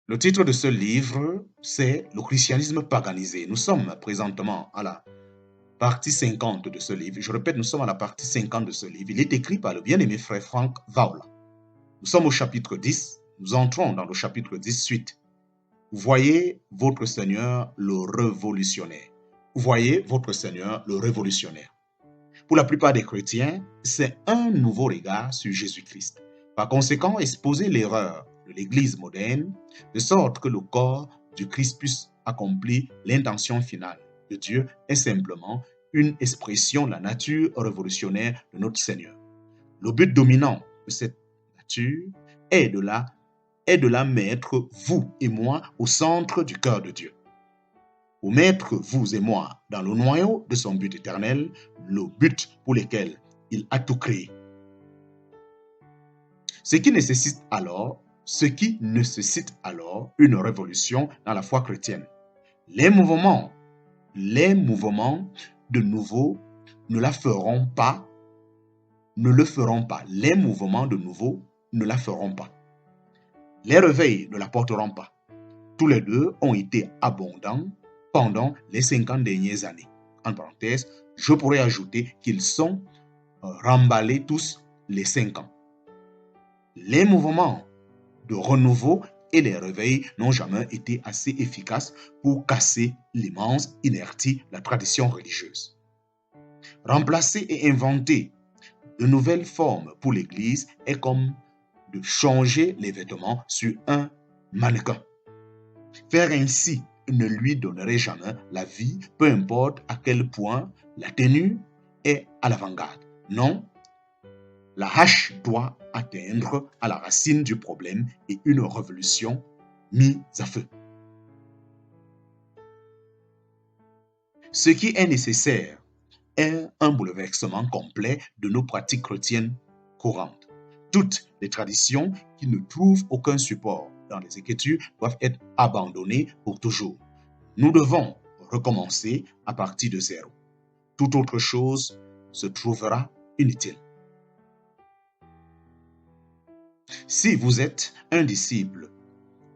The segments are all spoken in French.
Le titre de ce livre, c'est « Le christianisme paganisé ». Nous sommes présentement à la partie 50 de ce livre. Je répète, nous sommes à la partie 50 de ce livre. Il est écrit par le bien-aimé frère Frank Vaula. Nous sommes au chapitre 10. Nous entrons dans le chapitre 18. Vous voyez votre Seigneur le révolutionnaire. Vous voyez votre Seigneur le révolutionnaire. Pour la plupart des chrétiens, c'est un nouveau regard sur Jésus-Christ. Par conséquent, exposer l'erreur de l'Église moderne, de sorte que le corps du Christ puisse accomplir l'intention finale de Dieu, est simplement une expression de la nature révolutionnaire de notre Seigneur. Le but dominant de cette nature est de la mettre, vous et moi, au centre du cœur de Dieu. Pour mettre vous et moi dans le noyau de son but éternel, le but pour lequel il a tout créé. Ce qui nécessite alors une révolution dans la foi chrétienne. Les mouvements de nouveau ne la feront pas, Les mouvements de nouveau ne la feront pas. Les réveils ne la porteront pas. Tous les deux ont été abondants pendant les 50 dernières années. En parenthèse, je pourrais ajouter qu'ils sont remballés tous les 5 ans. Les mouvements de renouveau et les réveils n'ont jamais été assez efficaces pour casser l'immense inertie de la tradition religieuse. Remplacer et inventer de nouvelles formes pour l'Église est comme de changer les vêtements sur un mannequin. Faire ainsi ne lui donnerait jamais la vie, peu importe à quel point la tenue est à l'avant-garde. Non, la hache doit atteindre à la racine du problème et une révolution mise à feu. Ce qui est nécessaire est un bouleversement complet de nos pratiques chrétiennes courantes. Toutes les traditions qui ne trouvent aucun support dans les Écritures doivent être abandonnées pour toujours. Nous devons recommencer à partir de zéro. Toute autre chose se trouvera inutile. Si vous êtes un disciple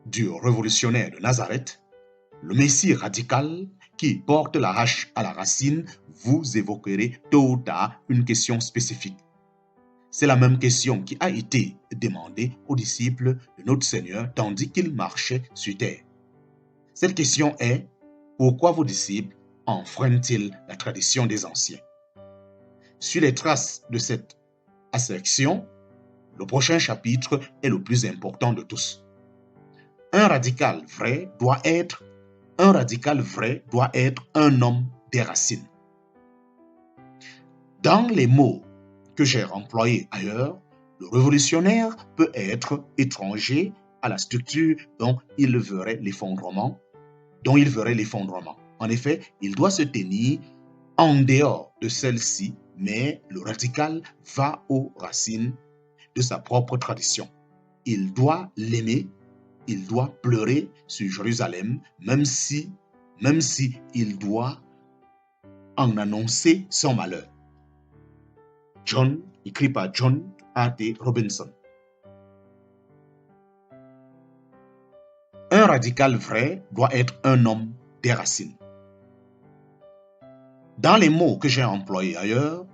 du révolutionnaire de Nazareth, le Messie radical qui porte la hache à la racine, vous évoquerez tôt ou tard une question spécifique. C'est la même question qui a été demandée aux disciples de notre Seigneur tandis qu'il marchait sur terre. Cette question est: pourquoi vos disciples enfreignent-ils la tradition des anciens? Sur les traces de cette assertion, le prochain chapitre est le plus important de tous. Un radical vrai doit être un homme des racines. Dans les mots que j'ai employés ailleurs, le révolutionnaire peut être étranger à la structure dont il verrait l'effondrement. En effet, il doit se tenir en dehors de celle-ci, mais le radical va aux racines de sa propre tradition. Il doit l'aimer, il doit pleurer sur Jérusalem, même si il doit en annoncer son malheur. Écrit par John A.T. Robinson. Un radical vrai doit être un homme des racines. Dans les mots que j'ai employés ailleurs,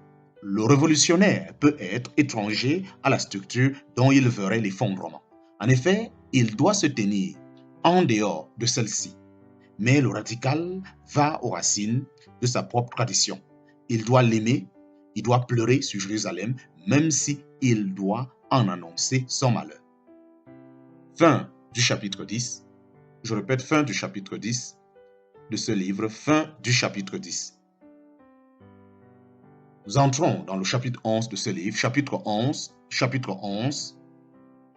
le révolutionnaire peut être étranger à la structure dont il verrait l'effondrement. En effet, il doit se tenir en dehors de celle-ci. Mais le radical va aux racines de sa propre tradition. Il doit l'aimer, il doit pleurer sur Jérusalem, même si il doit en annoncer son malheur. Fin du chapitre 10. Je répète, fin du chapitre 10 de ce livre, fin du chapitre 10. Nous entrons dans le chapitre 11 de ce livre, chapitre 11,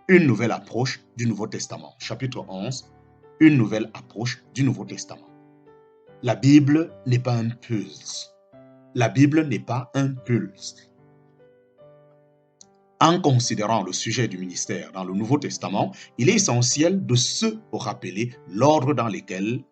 une nouvelle approche du Nouveau Testament. Chapitre 11, une nouvelle approche du Nouveau Testament. La Bible n'est pas un pulse. La Bible n'est pas un pulse. En considérant le sujet du ministère dans le Nouveau Testament, il est essentiel de se rappeler l'ordre dans lequel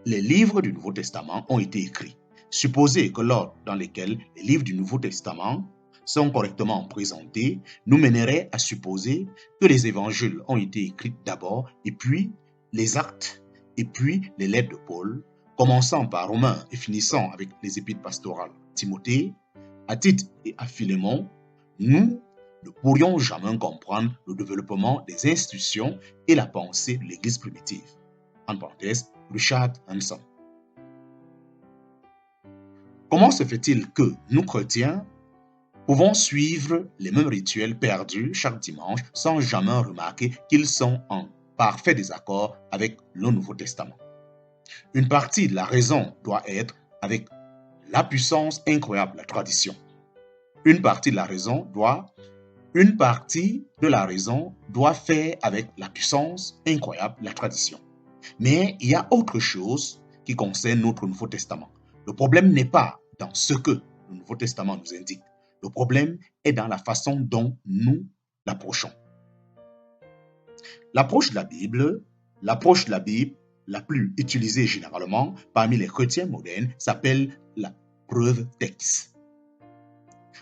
les livres du Nouveau Testament ont été écrits. Supposer que l'ordre dans lequel les livres du Nouveau Testament sont correctement présentés nous mènerait à supposer que les évangiles ont été écrits d'abord et puis les actes et puis les lettres de Paul, commençant par Romains et finissant avec les épîtres pastorales Timothée, à Tite et à Philémon, nous ne pourrions jamais comprendre le développement des institutions et la pensée de l'Église primitive. En parenthèse, Richard Hanson. Comment se fait-il que nous, chrétiens, pouvons suivre les mêmes rituels perdus chaque dimanche sans jamais remarquer qu'ils sont en parfait désaccord avec le Nouveau Testament? Une partie de la raison doit être avec la puissance incroyable de la tradition. Une partie de la raison doit faire avec la puissance incroyable de la tradition. Mais il y a autre chose qui concerne notre Nouveau Testament. Le problème n'est pas dans ce que le Nouveau Testament nous indique. Le problème est dans la façon dont nous l'approchons. L'approche de la Bible la plus utilisée généralement parmi les chrétiens modernes s'appelle la preuve texte.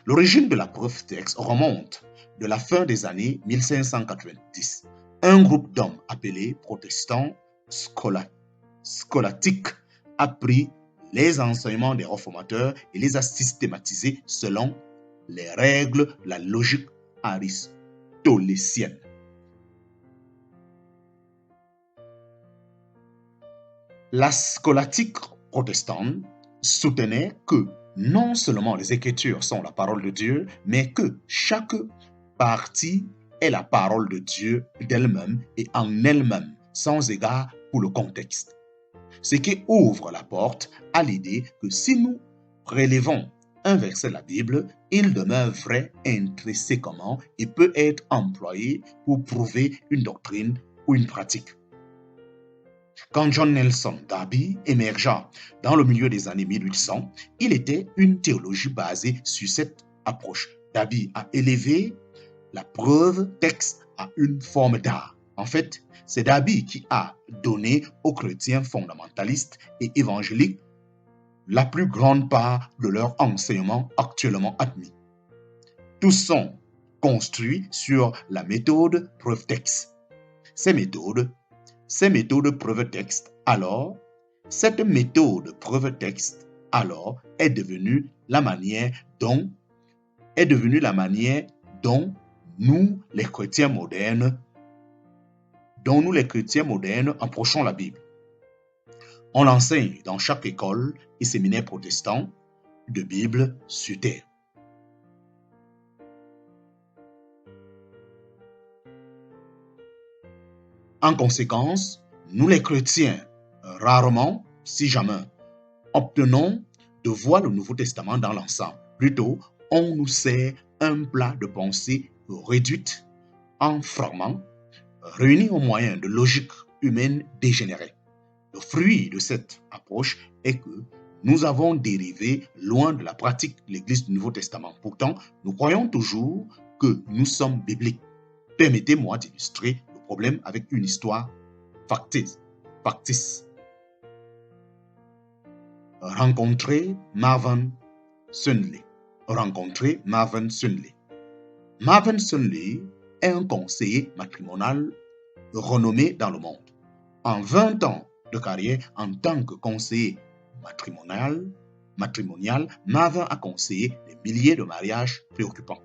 L'origine de la preuve texte remonte de la fin des années 1590. Un groupe d'hommes appelés protestants scolastiques a pris les enseignements des réformateurs et les a systématisés selon les règles de la logique aristotélicienne. La scolastique protestante soutenait que non seulement les Écritures sont la parole de Dieu, mais que chaque partie est la parole de Dieu d'elle-même et en elle-même, sans égard pour le contexte. Ce qui ouvre la porte à l'idée que si nous relevons un verset de la Bible, il demeure vrai intrinsèquement et peut être employé pour prouver une doctrine ou une pratique. Quand John Nelson Darby émergea dans le milieu des années 1800, il était une théologie basée sur cette approche. Darby a élevé la preuve texte à une forme d'art. En fait, c'est Darby qui a donné aux chrétiens fondamentalistes et évangéliques la plus grande part de leur enseignement actuellement admis. Tous sont construits sur la méthode preuve texte. Cette méthode preuve texte est devenue la manière dont nous les chrétiens modernes approchons la Bible. On l'enseigne dans chaque école et séminaire protestant de Bible sur terre. En conséquence, nous les chrétiens, rarement, si jamais, obtenons de voir le Nouveau Testament dans l'ensemble. Plutôt, on nous sert un plat de pensée réduite en fragments, réunis au moyen de logique humaine dégénérée. Le fruit de cette approche est que nous avons dérivé loin de la pratique de l'Église du Nouveau Testament. Pourtant, nous croyons toujours que nous sommes bibliques. Permettez-moi d'illustrer le problème avec une histoire factice. Rencontrer Marvin Sunley. Marvin Sunley est un conseiller matrimonial renommé dans le monde. En 20 ans de carrière en tant que conseiller matrimonial, Marvin a conseillé des milliers de mariages préoccupants.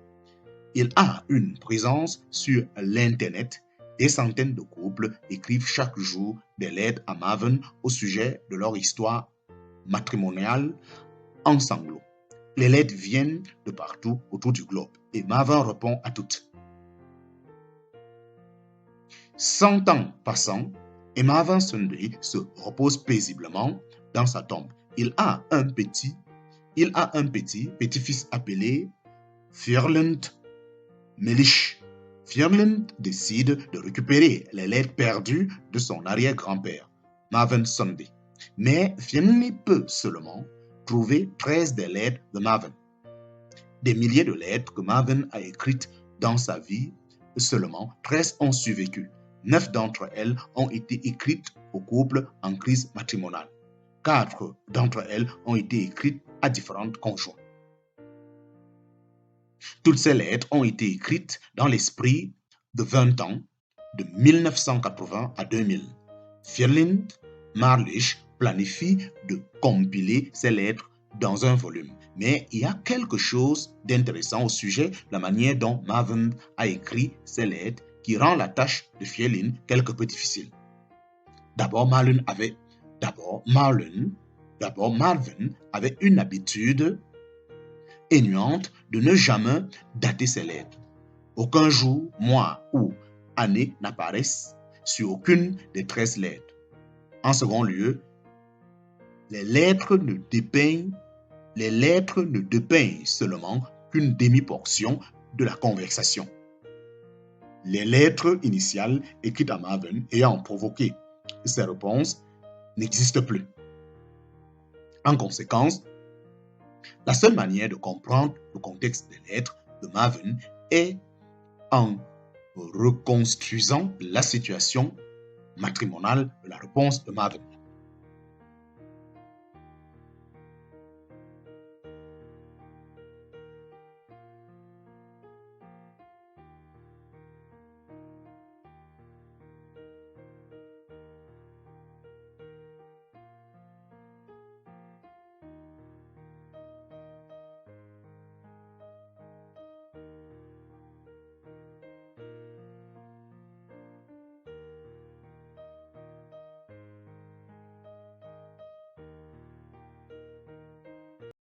Il a une présence sur l'Internet. Des centaines de couples écrivent chaque jour des lettres à Marvin au sujet de leur histoire matrimoniale en sanglots. Les lettres viennent de partout autour du globe et Marvin répond à toutes. 100 ans passant, et Marvin Sunday se repose paisiblement dans sa tombe. Il a un petit-fils appelé Fierland Melich. Fierland décide de récupérer les lettres perdues de son arrière-grand-père, Marvin Sunday. Mais Fierland peut seulement trouver 13 des lettres de Marvin. Des milliers de lettres que Marvin a écrites dans sa vie, seulement 13 ont survécu. 9 d'entre elles ont été écrites au couple en crise matrimoniale. 4 d'entre elles ont été écrites à différentes conjoints. Toutes ces lettres ont été écrites dans l'esprit de 20 ans, de 1980 à 2000. Firlind Marlich planifie de compiler ces lettres dans un volume. Mais il y a quelque chose d'intéressant au sujet de la manière dont Marvin a écrit ces lettres qui rend la tâche de Firlin quelque peu difficile. D'abord, Marvin avait une habitude énuante de ne jamais dater ses lettres. Aucun jour, mois ou année n'apparaissent sur aucune des 13 lettres. En second lieu, les lettres ne dépeignent seulement qu'une demi-portion de la conversation. Les lettres initiales écrites à Marvin ayant provoqué ces réponses n'existent plus. En conséquence, la seule manière de comprendre le contexte des lettres de Marvin est en reconstruisant la situation matrimoniale de la réponse de Marvin.